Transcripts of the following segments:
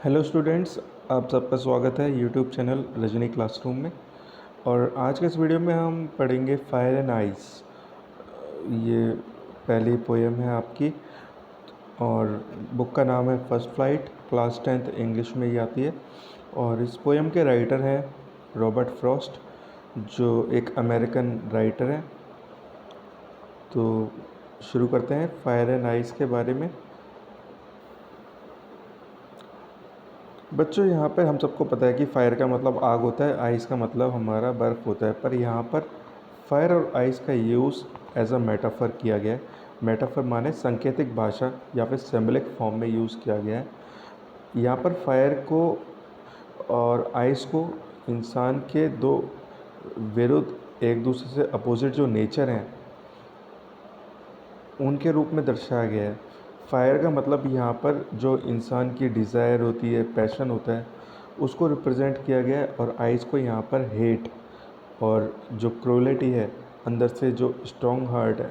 Hello students, आप सबका स्वागत है यूट्यूब चैनल रजनी क्लासरूम में। और आज के इस वीडियो में हम पढ़ेंगे फायर एंड आइस। ये पहली पोएम है आपकी और बुक का नाम है first flight. Class 10th English में ही आती है। और इस पोएम के राइटर हैं रॉबर्ट फ्रॉस्ट, जो एक अमेरिकन राइटर हैं। तो शुरू करते हैं फायर एंड आइस के बारे में। बच्चों, यहाँ पर हम सबको पता है कि फायर का मतलब आग होता है, आइस का मतलब हमारा बर्फ़ होता है। पर यहाँ पर फायर और आइस का यूज़ एज अ मेटाफर किया गया है। मेटाफर माने सांकेतिक भाषा या फिर सिंबलिक फॉर्म में यूज़ किया गया है। यहाँ पर फायर को और आइस को इंसान के दो विरुद्ध, एक दूसरे से अपोजिट जो नेचर हैं, उनके रूप में दर्शाया गया है। फायर का मतलब यहाँ पर जो इंसान की डिज़ायर होती है, पैशन होता है, उसको रिप्रेजेंट किया गया है। और आइस को यहाँ पर हेट और जो क्रूएलिटी है, अंदर से जो स्ट्रॉन्ग हार्ट है,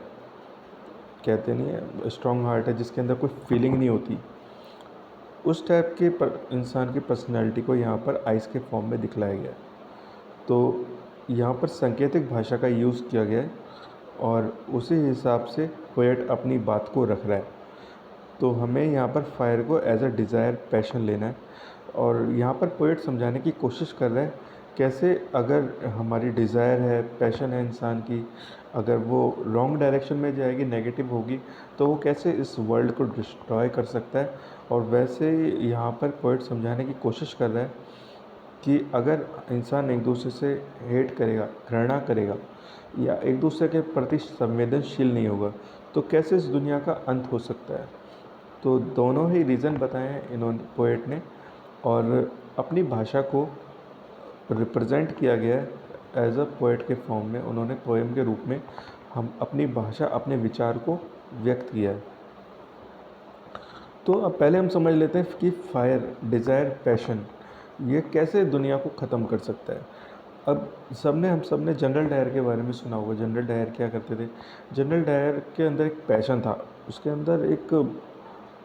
कहते नहीं है स्ट्रॉन्ग हार्ट है जिसके अंदर कोई फीलिंग नहीं होती, उस टाइप के इंसान की पर्सनैलिटी को यहाँ पर आइस के फॉर्म में दिखलाया गया है। तो यहाँ पर सांकेतिक भाषा का यूज़ किया गया है और उसी हिसाब से पोएट अपनी बात को रख रहा है। तो हमें यहाँ पर फायर को एज अ डिज़ायर, पैशन लेना है। और यहाँ पर पोएट समझाने की कोशिश कर रहा है कैसे अगर हमारी डिज़ायर है, पैशन है इंसान की, अगर वो रॉन्ग डायरेक्शन में जाएगी, नेगेटिव होगी, तो वो कैसे इस वर्ल्ड को डिस्ट्रॉय कर सकता है। और वैसे यहाँ पर पोएट समझाने की कोशिश कर रहा है कि अगर इंसान एक दूसरे से हेट करेगा, घृणा करेगा या एक दूसरे के प्रति संवेदनशील नहीं होगा, तो कैसे इस दुनिया का अंत हो सकता है। तो दोनों ही रीज़न बताए हैं इन्होंने, पोएट ने। और अपनी भाषा को रिप्रेजेंट किया गया है एज अ पोएट के फॉर्म में। उन्होंने पोएम के रूप में हम अपनी भाषा, अपने विचार को व्यक्त किया है। तो अब पहले हम समझ लेते हैं कि फायर, डिज़ायर, पैशन ये कैसे दुनिया को ख़त्म कर सकता है। अब हम सब ने जनरल डायर के बारे में सुना होगा। जनरल डायर क्या करते थे? जनरल डायर के अंदर एक पैशन था, उसके अंदर एक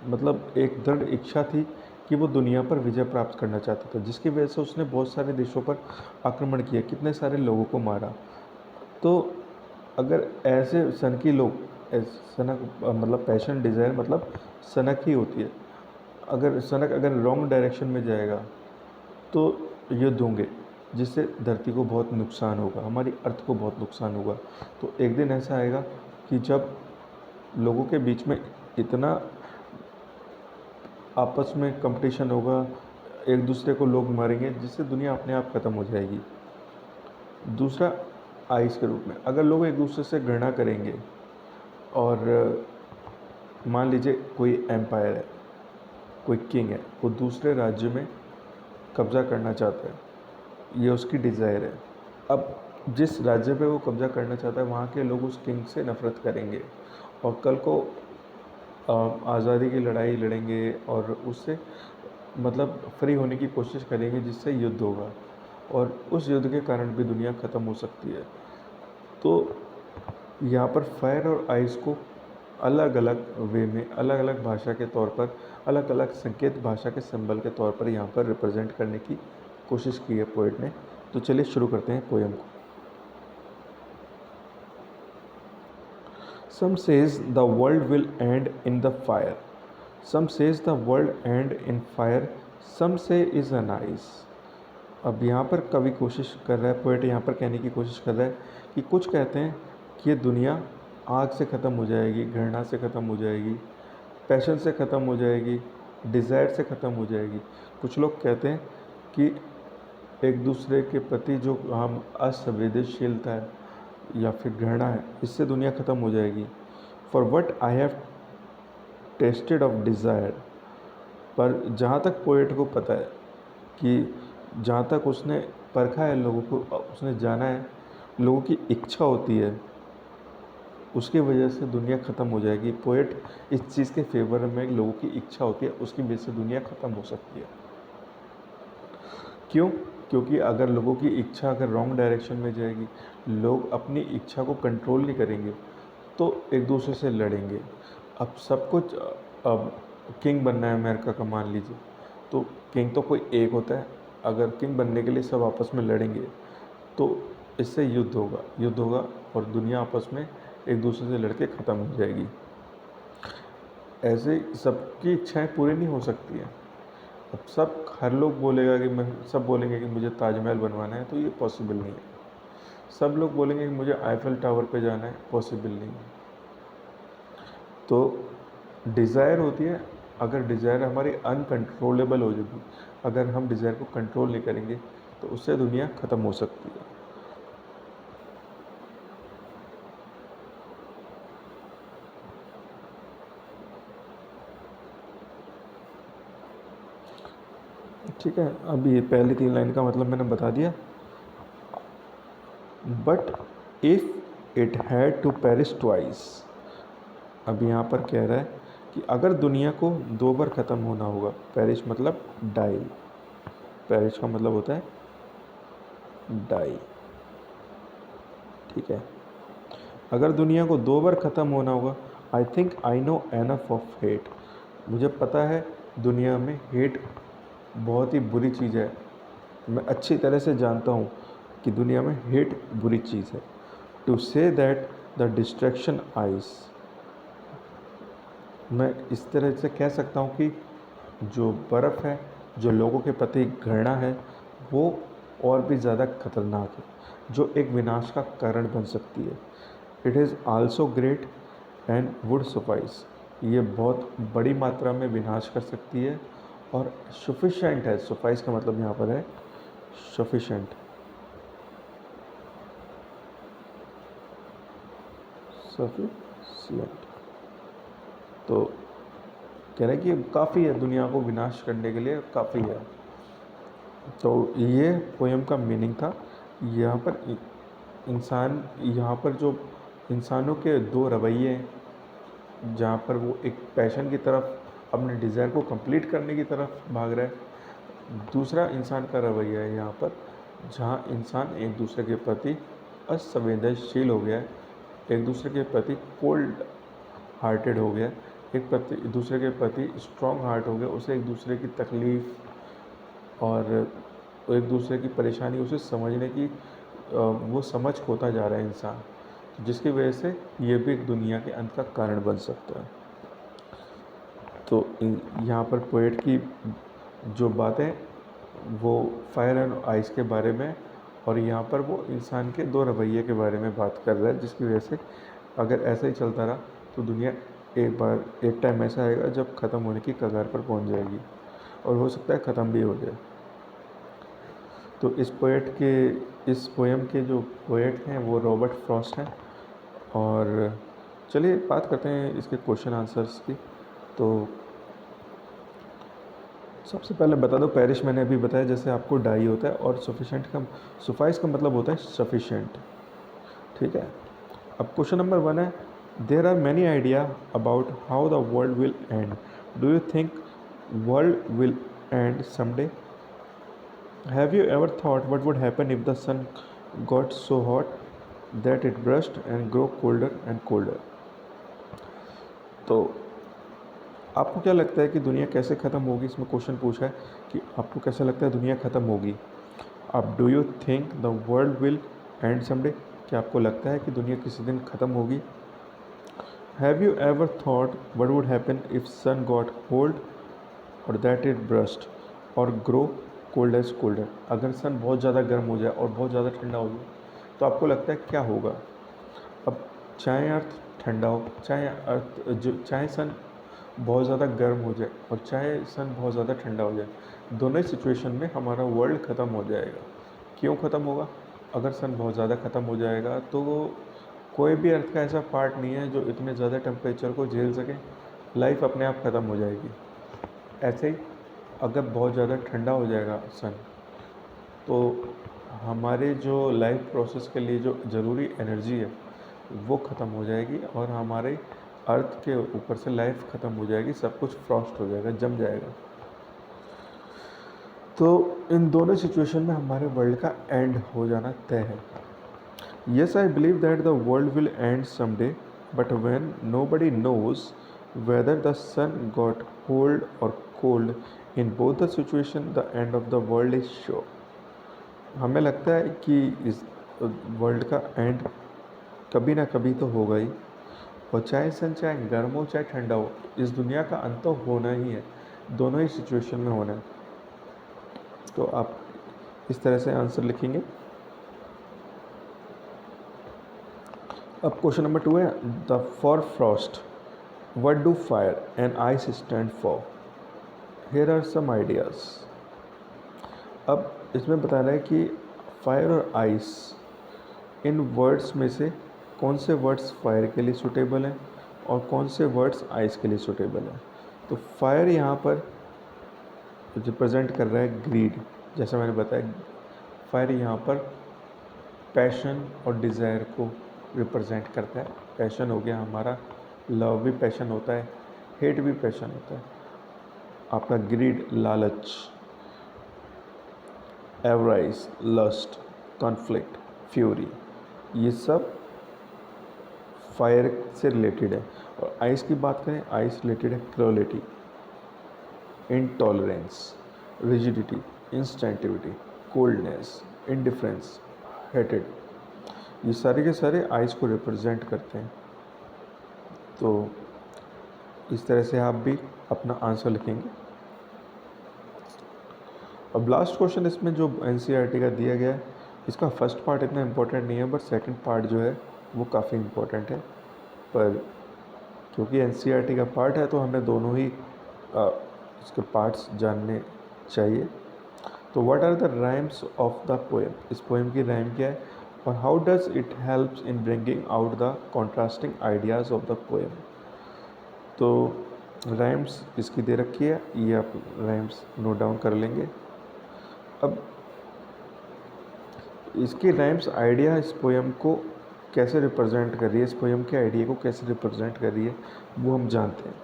मतलब एक दृढ़ इच्छा थी कि वो दुनिया पर विजय प्राप्त करना चाहता था, जिसकी वजह से उसने बहुत सारे देशों पर आक्रमण किया, कितने सारे लोगों को मारा। तो अगर ऐसे सनकी लोग, सनक मतलब पैशन, डिज़ायर मतलब सनक ही होती है। अगर सनक अगर रॉन्ग डायरेक्शन में जाएगा तो युद्ध होंगे, जिससे धरती को बहुत नुकसान होगा, हमारी अर्थ को बहुत नुकसान होगा। तो एक दिन ऐसा आएगा कि जब लोगों के बीच में इतना आपस में कंपटीशन होगा, एक दूसरे को लोग मारेंगे, जिससे दुनिया अपने आप ख़त्म हो जाएगी। दूसरा, आइस के रूप में अगर लोग एक दूसरे से घृणा करेंगे और मान लीजिए कोई एम्पायर है, कोई किंग है, वो दूसरे राज्य में कब्ज़ा करना चाहता है, ये उसकी डिज़ायर है। अब जिस राज्य पे वो कब्ज़ा करना चाहता है, वहाँ के लोग उस किंग से नफ़रत करेंगे और कल को आज़ादी की लड़ाई लड़ेंगे और उससे मतलब फ्री होने की कोशिश करेंगे, जिससे युद्ध होगा और उस युद्ध के कारण भी दुनिया ख़त्म हो सकती है। तो यहाँ पर फायर और आइस को अलग अलग वे में, अलग अलग भाषा के तौर पर, अलग अलग संकेत भाषा के सिंबल के तौर पर यहाँ पर रिप्रेजेंट करने की कोशिश की है पोएट ने। तो चलिए शुरू करते हैं पोएम को। Some says the world will end in the fire. Some says the world end in fire. Some say is an ice. अब यहाँ पर कवि कोशिश कर रहा है, पोएट यहाँ पर कहने की कोशिश कर रहा है कि कुछ कहते हैं कि ये दुनिया आग से ख़त्म हो जाएगी, घृणा से ख़त्म हो जाएगी, पैशन से ख़त्म हो जाएगी, डिज़ायर से ख़त्म हो जाएगी। कुछ लोग कहते हैं कि एक दूसरे के प्रति जो हम असंवेदनशीलता है या फिर घृणा है, इससे दुनिया ख़त्म हो जाएगी। For what I have tested of desire. पर जहाँ तक पोएट को पता है कि जहाँ तक उसने परखा है लोगों को, उसने जाना है, लोगों की इच्छा होती है, उसकी वजह से दुनिया ख़त्म हो जाएगी। पोएट इस चीज़ के फेवर में, लोगों की इच्छा होती है, उसकी वजह से दुनिया ख़त्म हो सकती है। क्यों? क्योंकि अगर लोगों की इच्छा अगर रॉन्ग डायरेक्शन में जाएगी, लोग अपनी इच्छा को कंट्रोल नहीं करेंगे, तो एक दूसरे से लड़ेंगे। अब सब कुछ, अब किंग बनना है अमेरिका का मान लीजिए, तो किंग तो कोई एक होता है, अगर किंग बनने के लिए सब आपस में लड़ेंगे तो इससे युद्ध होगा और दुनिया आपस में एक दूसरे से लड़के ख़त्म हो जाएगी। ऐसे सबकी इच्छाएं पूरी नहीं हो सकती हैं। अब हर लोग बोलेगा कि मैं सब बोलेंगे कि मुझे ताजमहल बनवाना है, तो ये पॉसिबल नहीं है। सब लोग बोलेंगे कि मुझे आईफल टावर पे जाना है, पॉसिबल नहीं है। तो डिज़ायर होती है, अगर डिज़ायर हमारी अनकंट्रोलेबल हो जाएगी, अगर हम डिज़ायर को कंट्रोल नहीं करेंगे तो उससे दुनिया ख़त्म हो सकती है। ठीक है, अब ये पहली 3 लाइन का मतलब मैंने बता दिया। But if it had to perish twice, अब यहाँ पर कह रहा है कि अगर दुनिया को 2 बार ख़त्म होना होगा, पेरिश मतलब डाई, पेरिश का मतलब होता है डाई, ठीक है। अगर दुनिया को 2 बार ख़त्म होना होगा, I think I know enough of hate, मुझे पता है दुनिया में हेट बहुत ही बुरी चीज़ है, मैं अच्छी तरह से जानता हूँ कि दुनिया में हेट बुरी चीज़ है। To say that the distraction eyes, मैं इस तरह से कह सकता हूँ कि जो बर्फ़ है, जो लोगों के प्रति घृणा है, वो और भी ज़्यादा खतरनाक है, जो एक विनाश का कारण बन सकती है। It is also great and would suffice, ये बहुत बड़ी मात्रा में विनाश कर सकती है और सफिशेंट है, सफाइस का मतलब यहाँ पर है सफिशेंट, सफिशिएंट। तो कह रहे हैं कि काफ़ी है, दुनिया को विनाश करने के लिए काफ़ी है। तो ये पोएम का मीनिंग था। यहाँ पर इंसान, यहाँ पर जो इंसानों के 2 रवैये हैं, जहाँ पर वो एक पैशन की तरफ अपने डिज़ायर को कंप्लीट करने की तरफ भाग रहा है, दूसरा इंसान का रवैया है यहाँ पर जहाँ इंसान एक दूसरे के प्रति असंवेदनशील हो गया है, एक दूसरे के प्रति कोल्ड हार्टेड हो गया, एक दूसरे के प्रति स्ट्रॉन्ग हार्ट हो गया, उसे एक दूसरे की तकलीफ़ और एक दूसरे की परेशानी उसे समझने की वो समझ खोता जा रहा है इंसान, जिसकी वजह से ये भी एक दुनिया के अंत का कारण बन सकता है। तो यहाँ पर पोएट की जो बातें वो फायर एंड आइस के बारे में, और यहाँ पर वो इंसान के 2 रवैये के बारे में बात कर रहा है, जिसकी वजह से अगर ऐसा ही चलता रहा तो दुनिया एक टाइम ऐसा आएगा जब ख़त्म होने की कगार पर पहुँच जाएगी, और हो सकता है ख़त्म भी हो जाए। तो इस पोएम के जो पोएट हैं वो रॉबर्ट फ्रॉस्ट हैं। और चलिए बात करते हैं इसके क्वेश्चन आंसर्स की। तो सबसे पहले बता दो, पेरिश मैंने अभी बताया जैसे आपको डाई होता है, और सफाइस का मतलब होता है सफिशेंट, ठीक है। अब क्वेश्चन नंबर 1 है, there are many idea about how the world will end, do you think world will end someday? Have you ever thought what would happen if the sun got so hot that it burst and grow colder and colder? तो आपको क्या लगता है कि दुनिया कैसे ख़त्म होगी? इसमें क्वेश्चन पूछा है कि आपको कैसा लगता है दुनिया ख़त्म होगी। अब do you think the world will end someday, क्या आपको लगता है कि दुनिया किसी दिन ख़त्म होगी? Have you ever thought what would happen if sun got cold और दैट इट ब्रस्ट और ग्रो कोल्डर कोल्डर, अगर सन बहुत ज़्यादा गर्म हो जाए और बहुत ज़्यादा ठंडा हो जाए तो आपको लगता है क्या होगा? अब चाहे अर्थ ठंडा हो, चाहे सन बहुत ज़्यादा गर्म हो जाए और चाहे सन बहुत ज़्यादा ठंडा हो जाए, दोनों ही सिचुएशन में हमारा वर्ल्ड ख़त्म हो जाएगा। क्यों ख़त्म होगा? अगर सन बहुत ज़्यादा ख़त्म हो जाएगा तो कोई भी अर्थ का ऐसा पार्ट नहीं है जो इतने ज़्यादा टेम्परेचर को झेल सके, लाइफ अपने आप ख़त्म हो जाएगी। ऐसे ही अगर बहुत ज़्यादा ठंडा हो जाएगा सन, तो हमारे जो लाइफ प्रोसेस के लिए जो ज़रूरी एनर्जी है वो ख़त्म हो जाएगी और हमारे अर्थ के ऊपर से लाइफ ख़त्म हो जाएगी, सब कुछ फ्रॉस्ट हो जाएगा, जम जाएगा। तो इन दोनों सिचुएशन में हमारे वर्ल्ड का एंड हो जाना तय है। Yes, I believe that the world will end someday, but when nobody knows whether the sun got cold or cold in both the situation the end of the world is sure. हमें लगता है कि इस world का and कभी ना कभी तो होगा ही, और चाहे सन चाहे गर्म हो चाहे ठंडा हो, इस दुनिया का अंत तो होना ही है, दोनों ही सिचुएशन में होना है। तो आप इस तरह से आंसर लिखेंगे। अब क्वेश्चन नंबर 2 है, the for Frost what do fire and ice stand for. Here are some ideas. अब इसमें बता रहा है कि फायर और आइस, इन वर्ड्स में से कौन से वर्ड्स फायर के लिए सूटेबल हैं और कौन से वर्ड्स आइस के लिए सूटेबल हैं। तो फायर यहाँ पर रिप्रेजेंट कर रहा है ग्रीड, जैसा मैंने बताया। फायर यहाँ पर पैशन और डिज़ायर को रिप्रेजेंट करता है। पैशन हो गया हमारा, लव भी पैशन होता है, हेट भी पैशन होता है। आपका ग्रीड लालच, एवराइज लस्ट, कॉन्फ्लिक्ट, फ्यूरी, ये सब फायर से रिलेटेड है। और आइस की बात करें, आइस रिलेटेड है cruelty, intolerance, rigidity, insensitivity, coldness, indifference, hated, ये सारे के सारे आइस को रिप्रेजेंट करते हैं। तो इस तरह से आप भी अपना आंसर लिखेंगे। अब लास्ट क्वेश्चन इसमें जो एनसीईआरटी का दिया गया है, इसका फर्स्ट पार्ट इतना इम्पोर्टेंट नहीं है, बट सेकंड पार्ट जो है वो काफ़ी इम्पोर्टेंट है। पर क्योंकि एनसीईआरटी का पार्ट है तो हमें दोनों ही इसके पार्ट्स जानने चाहिए। तो what are the rhymes of the poem, इस पोएम की राइम क्या है और how does it helps in bringing out the contrasting ideas of the poem. तो राइम्स इसकी दे रखी है, ये आप राइम्स नोट डाउन कर लेंगे। अब इसकी राइम्स आइडिया इस पोएम को कैसे रिप्रेजेंट कर रही है, इस पोएम के आइडिया को कैसे रिप्रेजेंट कर रही है, वो हम जानते हैं।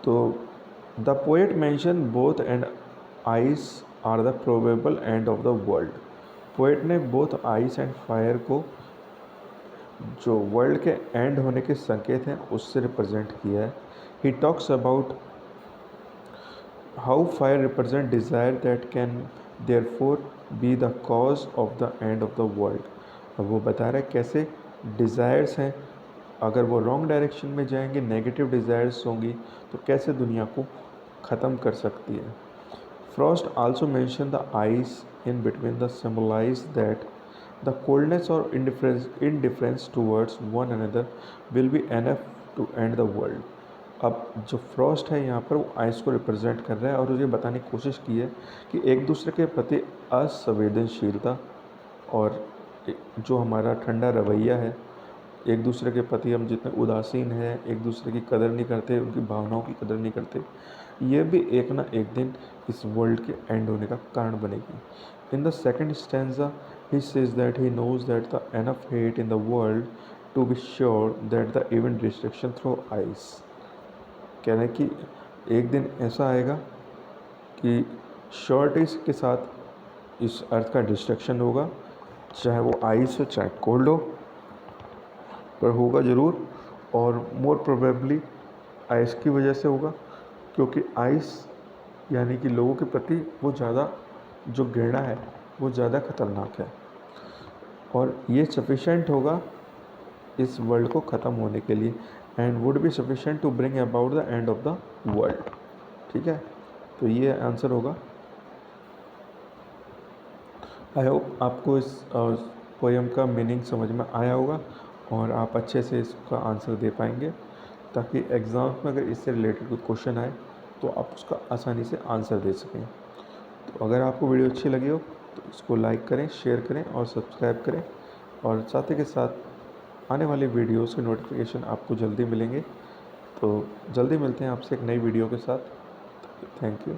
तो the poet mention both and ice are the probable end of the world. Poet ने बोथ आइस एंड फायर को जो वर्ल्ड के एंड होने के संकेत हैं उससे रिप्रेजेंट किया है। He talks about how fire represent desire that can therefore be the cause of the end of the world. अब वो बता रहा है कैसे डिज़ायर्स हैं, अगर वो रॉन्ग डायरेक्शन में जाएंगे, नेगेटिव डिज़ायर्स होंगी, तो कैसे दुनिया को ख़त्म कर सकती है। Frost also mention the ice in between the symbolize that the coldness और indifference towards one another will be enough to end the world। अब जो फ्रॉस्ट है यहाँ पर वो आइस को रिप्रेजेंट कर रहा है और ये बताने की कोशिश की है कि एक दूसरे के प्रति असंवेदनशीलता और जो हमारा ठंडा रवैया है, एक दूसरे के प्रति हम जितने उदासीन हैं, एक दूसरे की कदर नहीं करते, उनकी भावनाओं की कदर नहीं करते, ये भी एक ना एक दिन इस वर्ल्ड के एंड होने का कारण बनेगी। In the second stanza he says that he knows that the enough hate in the world to be sure that the even destruction through ice। कह रहे हैं कि एक दिन ऐसा आएगा कि श्योरिटी के साथ इस अर्थ का डिस्ट्रक्शन होगा, चाहे वो आइस हो चाहे कोल्ड हो, पर होगा ज़रूर। और मोर प्रोबेबली आइस की वजह से होगा, क्योंकि आइस यानी कि लोगों के प्रति वो ज़्यादा जो घृणा है वो ज़्यादा ख़तरनाक है और ये सफिशेंट होगा इस वर्ल्ड को ख़त्म होने के लिए, end would be sufficient to bring about the end of the world. ठीक है, तो ये आंसर होगा। आई होप आपको इस पोएम का मीनिंग समझ में आया होगा और आप अच्छे से इसका आंसर दे पाएंगे, ताकि एग्ज़ाम में अगर इससे रिलेटेड कोई क्वेश्चन आए तो आप उसका आसानी से आंसर दे सकें। तो अगर आपको वीडियो अच्छी लगी हो तो इसको लाइक करें, शेयर करें और सब्सक्राइब करें, और साथ ही के साथ आने वाली वीडियोस के नोटिफिकेशन आपको जल्दी मिलेंगे। तो जल्दी मिलते हैं आपसे एक नई वीडियो के साथ। Thank you.